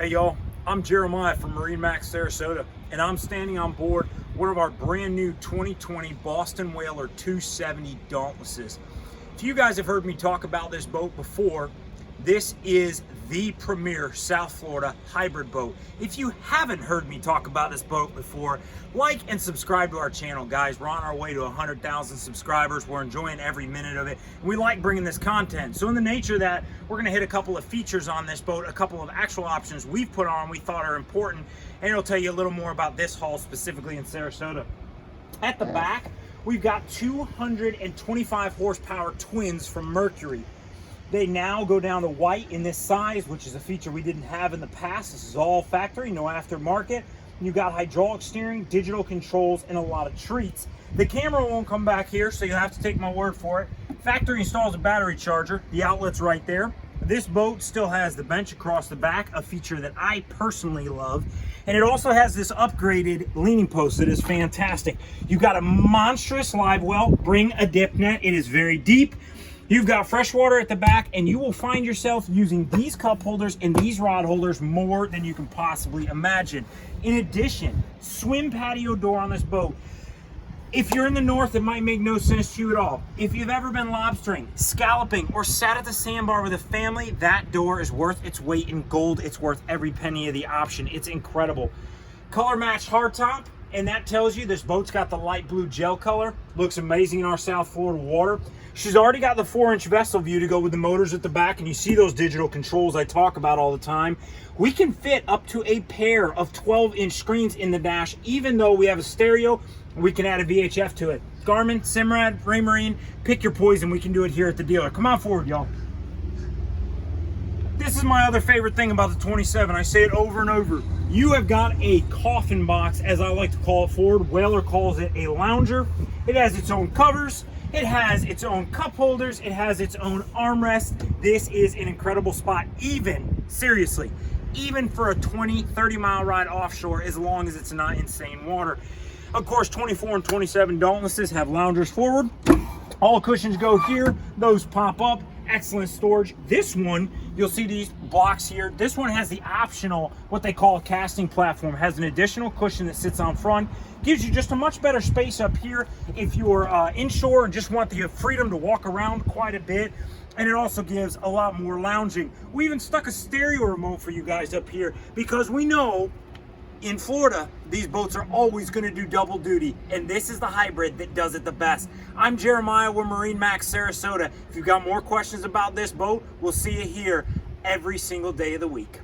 Hey y'all, I'm Jeremiah from MarineMax Sarasota, and I'm standing on board one of our brand new 2020 Boston Whaler 270 Dauntlesses. If you guys have heard me talk about this boat before, this is the premier South Florida hybrid boat. If you haven't heard me talk about this boat before, like and subscribe to our channel, guys. We're on our way to 100,000 subscribers. We're enjoying every minute of it. We like bringing this content. So in the nature of that, we're gonna hit a couple of features on this boat, a couple of actual options we've put on we thought are important, and it'll tell you a little more about this haul specifically in Sarasota. At the back, we've got 225 horsepower twins from Mercury. They now go down to white in this size, which is a feature we didn't have in the past. This is all factory, no aftermarket. You've got hydraulic steering, digital controls, and a lot of treats. The camera won't come back here, so you'll have to take my word for it. Factory installs a battery charger. The outlet's right there. This boat still has the bench across the back, a feature that I personally love. And it also has this upgraded leaning post that is fantastic. You've got a monstrous live well. Bring a dip net. It is very deep. You've got fresh water at the back, and you will find yourself using these cup holders and these rod holders more than you can possibly imagine. In addition, swim patio door on this boat. If you're in the north, it might make no sense to you at all. If you've ever been lobstering, scalloping, or sat at the sandbar with a family, that door is worth its weight in gold. It's worth every penny of the option. It's incredible. Color matched hardtop, and that tells you this boat's got the light blue gel color. Looks amazing in our South Florida water. She's already got the 4-inch vessel view to go with the motors at the back, and you see those digital controls I talk about all the time. We can fit up to a pair of 12-inch screens in the dash. Even though we have a stereo, we can add a VHF to it. Garmin, Simrad, Raymarine, pick your poison. We can do it here at the dealer. Come on forward, y'all. This is my other favorite thing about the 27. I say it over and over. You have got a coffin box, as I like to call it forward. Whaler calls it a lounger. It has its own covers. It has its own cup holders. It has its own armrest. This is an incredible spot, seriously, even for a 20-30 mile ride offshore, as long as it's not insane water. Of course, 24 and 27 Dauntlesses have loungers forward. All cushions go here. Those pop up. Excellent storage. This one, you'll see these blocks here. This one has the optional, what they call a casting platform. Has an additional cushion that sits on front. Gives you just a much better space up here if you're inshore and just want the freedom to walk around quite a bit. And it also gives a lot more lounging. We even stuck a stereo remote for you guys up here, because we know in Florida, these boats are always going to do double duty, and this is the hybrid that does it the best. I'm Jeremiah with MarineMax Sarasota. If you've got more questions about this boat, we'll see you here every single day of the week.